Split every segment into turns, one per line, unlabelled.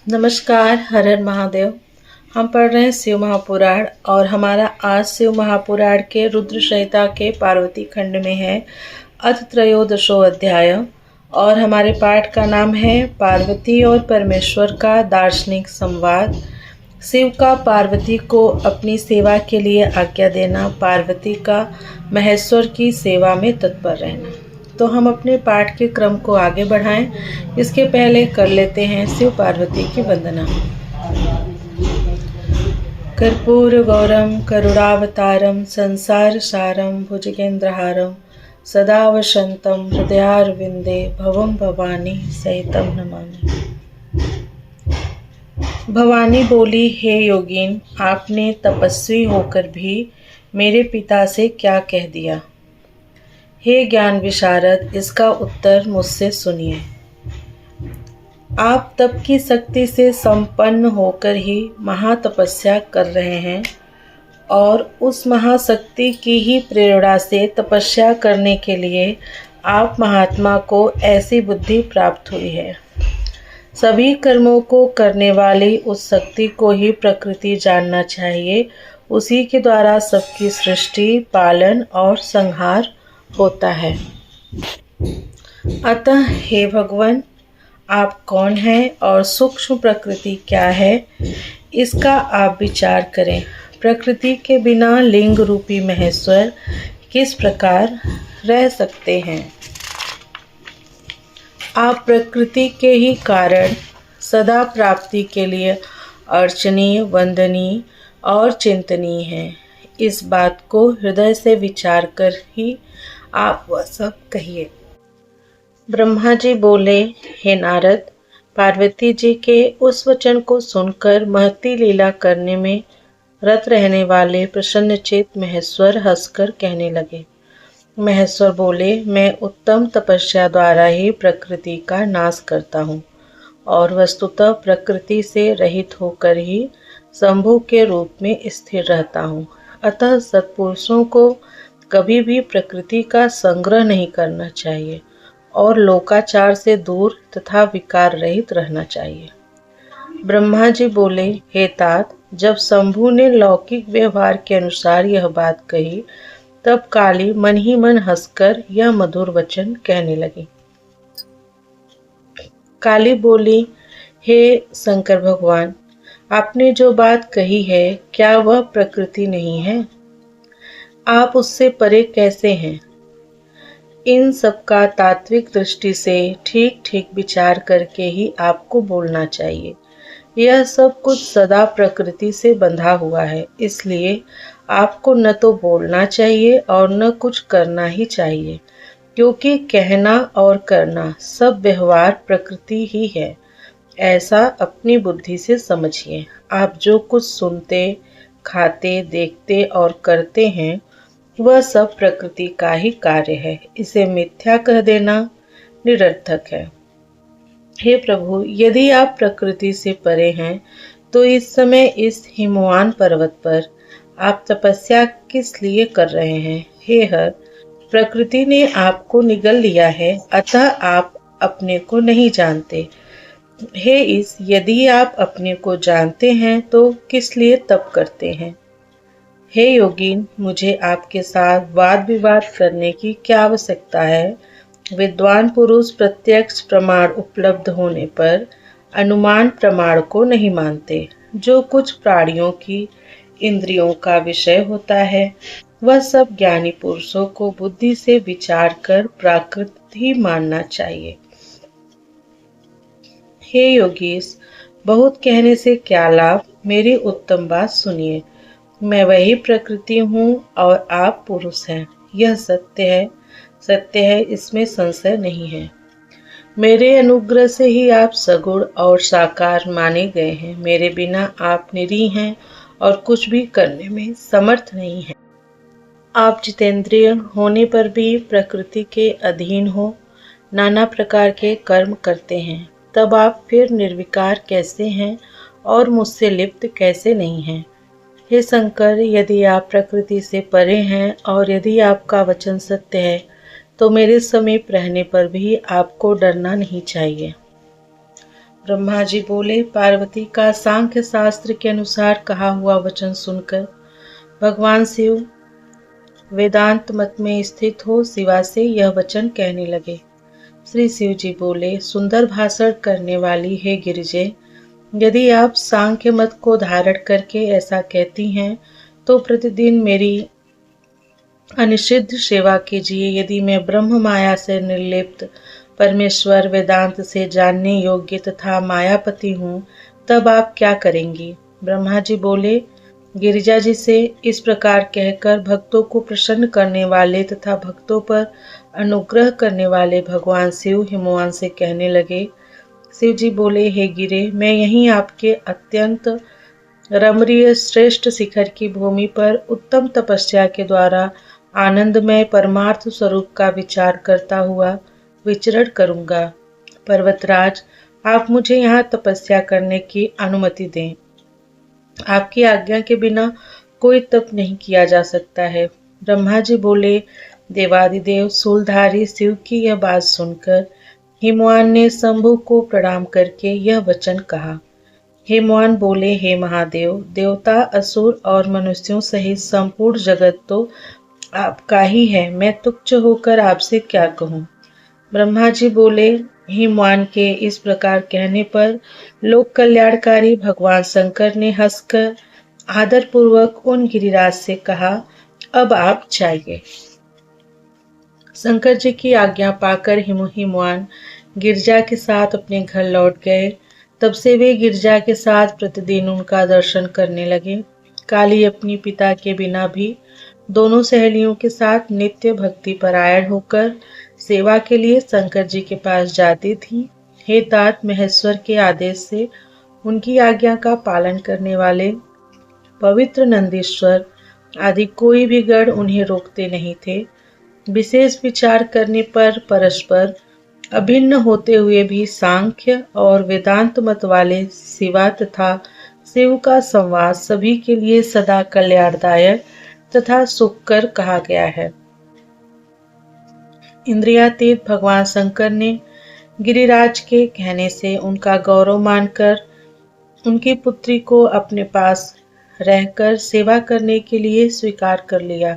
नमस्कार, हर हर महादेव। हम पढ़ रहे हैं शिव महापुराण और हमारा आज शिव महापुराण के रुद्र संहिता के पार्वती खंड में है अथ त्रयोदशो अध्याय और हमारे पाठ का नाम है पार्वती और परमेश्वर का दार्शनिक संवाद। शिव का पार्वती को अपनी सेवा के लिए आज्ञा देना, पार्वती का महेश्वर की सेवा में तत्पर रहना। तो हम अपने पाठ के क्रम को आगे बढ़ाएं। इसके पहले कर लेते हैं शिव पार्वती की वंदना। कर्पूर गौरम करुणावतारम संसार सारम भुजगेंद्रहारम सदा वसंतम हृदयारविंदे भवम भवानी सहितम नमामि। भवानी बोली, हे योगीन, आपने तपस्वी होकर भी मेरे पिता से क्या कह दिया? हे ज्ञान विशारद, इसका उत्तर मुझसे सुनिए। आप तप की शक्ति से संपन्न होकर ही महातपस्या कर रहे हैं और उस महाशक्ति की ही प्रेरणा से तपस्या करने के लिए आप महात्मा को ऐसी बुद्धि प्राप्त हुई है। सभी कर्मों को करने वाली उस शक्ति को ही प्रकृति जानना चाहिए। उसी के द्वारा सबकी सृष्टि, पालन और संहार होता है। अतः हे भगवान, आप कौन हैं और सूक्ष्म प्रकृति क्या है, इसका आप विचार करें। प्रकृति के बिना लिंग रूपी महेश्वर किस प्रकार रह सकते हैं? आप प्रकृति के ही कारण सदा प्राप्ति के लिए अर्चनीय, वंदनीय और चिंतनीय हैं। इस बात को हृदय से विचार कर ही आप वह सब कहिए। ब्रह्मा जी बोले, हे नारद, पार्वती जी के उस वचन को सुनकर महती लीला करने में रत रहने वाले प्रसन्नचित्त महेश्वर हंसकर कहने लगे। महेश्वर बोले, मैं उत्तम तपस्या द्वारा ही प्रकृति का नाश करता हूँ और वस्तुतः प्रकृति से रहित होकर ही शंभु के रूप में स्थिर रहता हूँ। अतः सत्पुरुषों को कभी भी प्रकृति का संग्रह नहीं करना चाहिए और लोकाचार से दूर तथा विकार रहित रहना चाहिए। ब्रह्मा जी बोले, हे तात, जब शंभु ने लौकिक व्यवहार के अनुसार यह बात कही, तब काली मन ही मन हंसकर यह मधुर वचन कहने लगी। काली बोली, हे शंकर भगवान, आपने जो बात कही है, क्या वह प्रकृति नहीं है? आप उससे परे कैसे हैं? इन सब का तात्विक दृष्टि से ठीक ठीक विचार करके ही आपको बोलना चाहिए। यह सब कुछ सदा प्रकृति से बंधा हुआ है, इसलिए आपको न तो बोलना चाहिए और न कुछ करना ही चाहिए, क्योंकि कहना और करना सब व्यवहार प्रकृति ही है। ऐसा अपनी बुद्धि से समझिए। आप जो कुछ सुनते, खाते, देखते और करते हैं, वह सब प्रकृति का ही कार्य है। इसे मिथ्या कह देना निरर्थक है। हे प्रभु, यदि आप प्रकृति से परे हैं तो इस समय इस हिमवान पर्वत पर आप तपस्या किस लिए कर रहे हैं? हे हर, प्रकृति ने आपको निगल लिया है, अतः आप अपने को नहीं जानते। हे ईश, यदि आप अपने को जानते हैं तो किस लिए तप करते हैं? हे योगीन, मुझे आपके साथ वाद विवाद करने की क्या आवश्यकता है? विद्वान पुरुष प्रत्यक्ष प्रमाण उपलब्ध होने पर अनुमान प्रमाण को नहीं मानते। जो कुछ प्राणियों की इंद्रियों का विषय होता है, वह सब ज्ञानी पुरुषों को बुद्धि से विचार कर प्राकृत ही मानना चाहिए। हे योगीश, बहुत कहने से क्या लाभ? मेरी उत्तम बात सुनिए। मैं वही प्रकृति हूँ और आप पुरुष हैं। यह सत्य है, इसमें संशय नहीं है। मेरे अनुग्रह से ही आप सगुण और साकार माने गए हैं। मेरे बिना आप निरीह हैं और कुछ भी करने में समर्थ नहीं हैं। आप जितेंद्रिय होने पर भी प्रकृति के अधीन हो नाना प्रकार के कर्म करते हैं, तब आप फिर निर्विकार कैसे हैं और मुझसे लिप्त कैसे नहीं हैं? हे शंकर, यदि आप प्रकृति से परे हैं और यदि आपका वचन सत्य है, तो मेरे समीप रहने पर भी आपको डरना नहीं चाहिए। ब्रह्मा जी बोले, पार्वती का सांख्य शास्त्र के अनुसार कहा हुआ वचन सुनकर भगवान शिव वेदांत मत में स्थित हो शिवा से यह वचन कहने लगे। श्री शिव जी बोले, सुंदर भाषण करने वाली हे गिरिजे, यदि आप सांख्य मत को धारण करके ऐसा कहती हैं तो प्रतिदिन मेरी अनिषिद्ध सेवा कीजिए। यदि मैं ब्रह्म माया से निर्लिप्त परमेश्वर वेदांत से जानने योग्य तथा मायापति हूँ, तब आप क्या करेंगी? ब्रह्मा जी बोले, गिरिजा जी से इस प्रकार कहकर भक्तों को प्रसन्न करने वाले तथा भक्तों पर अनुग्रह करने वाले भगवान शिव हिमवान से कहने लगे। शिव जी बोले, हे गिरे, मैं यहीं आपके अत्यंत रमणीय श्रेष्ठ शिखर की भूमि पर उत्तम तपस्या के द्वारा आनंदमय परमार्थ स्वरूप का विचार करता हुआ विचरण करूंगा। पर्वतराज, आप मुझे यहाँ तपस्या करने की अनुमति दें। आपकी आज्ञा के बिना कोई तप नहीं किया जा सकता है। ब्रह्मा जी बोले, देवादिदेव शूलधारी शिव की यह बात सुनकर हिमवान ने शंभु को प्रणाम करके यह वचन कहा। हिमवान बोले, हे महादेव, देवता असुर और मनुष्यों सहित संपूर्ण जगत तो आपका ही है। मैं तुच्छ होकर आपसे क्या कहूँ? ब्रह्मा जी बोले, हिमवान के इस प्रकार कहने पर लोक कल्याणकारी भगवान शंकर ने हंसकर आदरपूर्वक उन गिरिराज से कहा, अब आप जाइए। शंकर जी की आज्ञा पाकर हिमवान गिरजा के साथ अपने घर लौट गए। तब से वे गिरजा के साथ प्रतिदिन उनका दर्शन करने लगे। काली अपनी पिता के बिना भी दोनों सहेलियों के साथ नित्य भक्ति परायण होकर सेवा के लिए शंकर जी के पास जाती थी। हे तात, महेश्वर के आदेश से उनकी आज्ञा का पालन करने वाले पवित्र नंदीश्वर आदि कोई भी गण उन्हें रोकते नहीं थे। विशेष विचार करने पर परस्पर अभिन्न होते हुए भी सांख्य और वेदांत मत वाले शिवा तथा शिव का संवाद सभी के लिए सदा कल्याणदायक तथा सुखकर कहा गया है। इंद्रियातीत भगवान शंकर ने गिरिराज के कहने से उनका गौरव मानकर उनकी पुत्री को अपने पास रहकर सेवा करने के लिए स्वीकार कर लिया।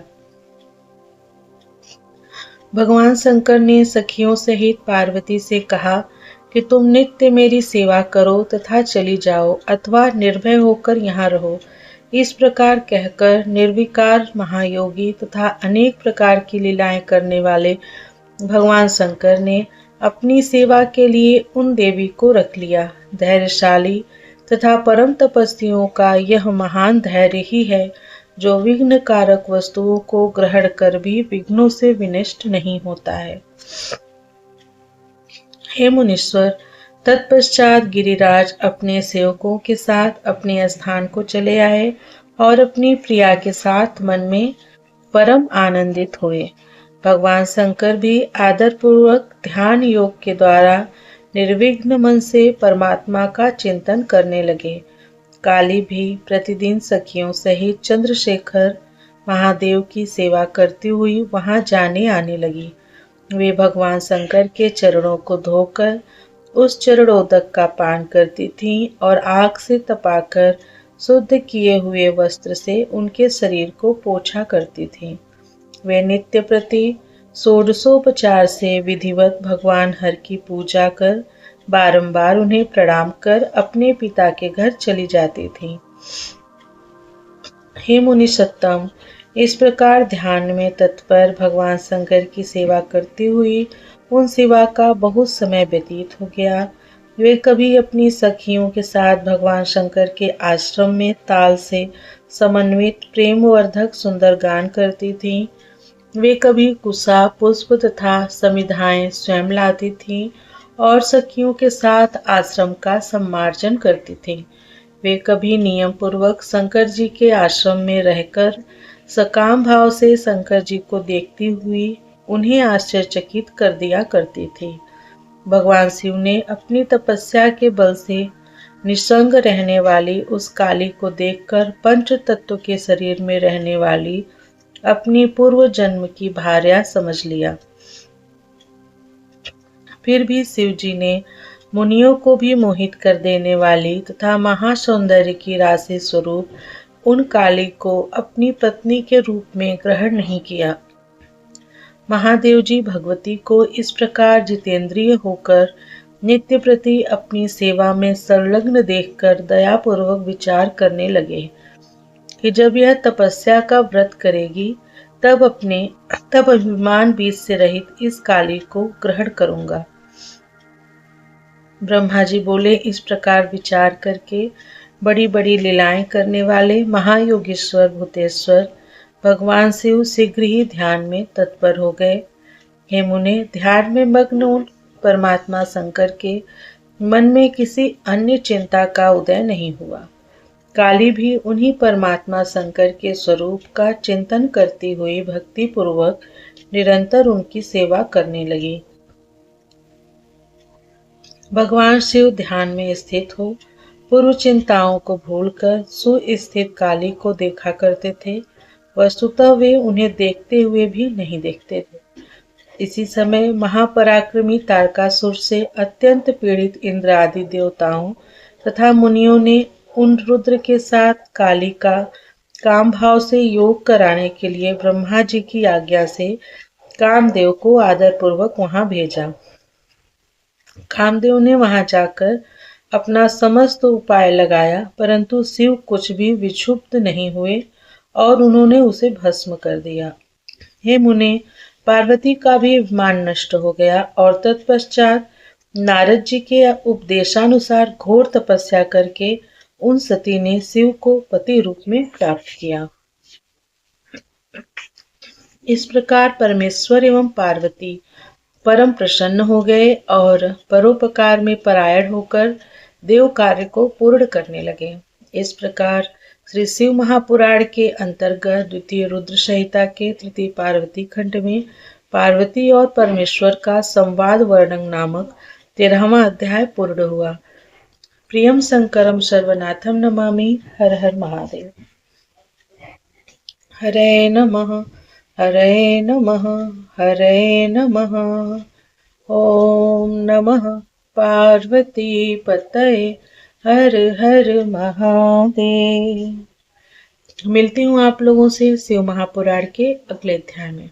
भगवान शंकर ने सखियों सहित पार्वती से कहा कि तुम नित्य मेरी सेवा करो तथा चली जाओ अथवा निर्भय होकर यहाँ रहो। इस प्रकार कहकर निर्विकार महायोगी तथा अनेक प्रकार की लीलाएं करने वाले भगवान शंकर ने अपनी सेवा के लिए उन देवी को रख लिया। धैर्यशाली तथा परम तपस्वियों का यह महान धैर्य ही है जो विघ्न कारक वस्तुओं को ग्रहण कर भी विघ्नों से विनष्ट नहीं होता है। हे मुनीश्वर, तत्पश्चात गिरिराज अपने सेवकों के साथ अपने स्थान को चले आए और अपनी प्रिया के साथ मन में परम आनंदित हुए। भगवान शंकर भी आदरपूर्वक ध्यान योग के द्वारा निर्विघ्न मन से परमात्मा का चिंतन करने लगे। काली भी प्रतिदिन सखियों सहित चंद्रशेखर महादेव की सेवा करती हुई वहां जाने आने लगी। वे भगवान शंकर के चरणों को धोकर उस चरणोदक का पान करती थीं और आग से तपाकर शुद्ध किए हुए वस्त्र से उनके शरीर को पोछा करती थीं। वे नित्य प्रति षोडशोपचार से विधिवत भगवान हर की पूजा कर बारंबार उन्हें प्रणाम कर अपने पिता के घर चली जाती थीं। हे मुनि सत्तम, इस प्रकार ध्यान में तत्पर भगवान शंकर की सेवा करती हुई उन शिवा का बहुत समय व्यतीत हो गया। वे कभी अपनी सखियों के साथ भगवान शंकर के आश्रम में ताल से समन्वित प्रेमवर्धक सुंदर गान करती थीं। वे कभी कुशा पुष्प तथा समिधाएं स्वयं लाती थीं और सखियों के साथ आश्रम का सम्मार्जन करती थीं। वे कभी नियम पूर्वक शंकर जी के आश्रम में रहकर सकाम भाव से शंकर जी को देखती हुई उन्हें आश्चर्यचकित कर दिया करती थी। भगवान शिव ने अपनी तपस्या के बल से निसंग रहने वाली उस काली को देखकर पंच तत्व के शरीर में रहने वाली अपनी पूर्व जन्म की भार्या समझ लिया। फिर भी शिव जी ने मुनियों को भी मोहित कर देने वाली तथा महासौंदर्य की राशि स्वरूप उन काली को अपनी पत्नी के रूप में ग्रहण नहीं किया। महादेव जी भगवती को इस प्रकार जितेंद्रिय होकर नित्य प्रति अपनी सेवा में संलग्न देखकर दयापूर्वक विचार करने लगे कि जब यह तपस्या का व्रत करेगी तब अभिमान बीज से रहित इस काली को ग्रहण करूंगा। ब्रह्मा जी बोले, इस प्रकार विचार करके बड़ी बड़ी लीलाएं करने वाले महायोगेश्वर भूतेश्वर भगवान शिव शीघ्र ही ध्यान में तत्पर हो गए। हे मुने, ध्यान में मग्न उन परमात्मा शंकर के मन में किसी अन्य चिंता का उदय नहीं हुआ। काली भी उन्हीं परमात्मा शंकर के स्वरूप का चिंतन करती हुई भक्ति पूर्वक निरंतर उनकी सेवा करने लगी। भगवान शिव ध्यान में स्थित हो पूर्व चिंताओं को भूलकर सुस्थित काली को देखा करते थे। वस्तुतः वे उन्हें देखते हुए भी नहीं देखते थे। इसी समय महापराक्रमी तारकासुर से अत्यंत पीड़ित इंद्र आदि देवताओं तथा मुनियों ने उन रुद्र के साथ काली का काम भाव से योग कराने के लिए ब्रह्मा जी की आज्ञा से कामदेव को आदर पूर्वक वहां भेजा। कामदेव ने वहां जाकर अपना समस्त उपाय लगाया, परंतु शिव कुछ भी विक्षुब्ध नहीं हुए और उन्होंने उसे भस्म कर दिया। हे मुने, पार्वती का भी अभिमान नष्ट हो गया और तत्पश्चात नारद जी के उपदेशानुसार घोर तपस्या करके उन सती ने शिव को पति रूप में प्राप्त किया। इस प्रकार परमेश्वर एवं पार्वती परम प्रसन्न हो गए और परोपकार में परायण होकर देव कार्य को पूर्ण करने लगे। इस प्रकार श्री शिव महापुराण के अंतर्गत द्वितीय रुद्र संहिता के तृतीय पार्वती खंड में पार्वती और परमेश्वर का संवाद वर्णन नामक 13वां अध्याय पूर्ण हुआ। प्रियम शंकरम सर्वनाथम नमामि। हर हर महादेव। हरे नमः हरे नमः हरे नमः। ओम नमः पार्वती पतये हर हर महादेव। मिलती हूँ आप लोगों से शिव महापुराण के अगले अध्याय में।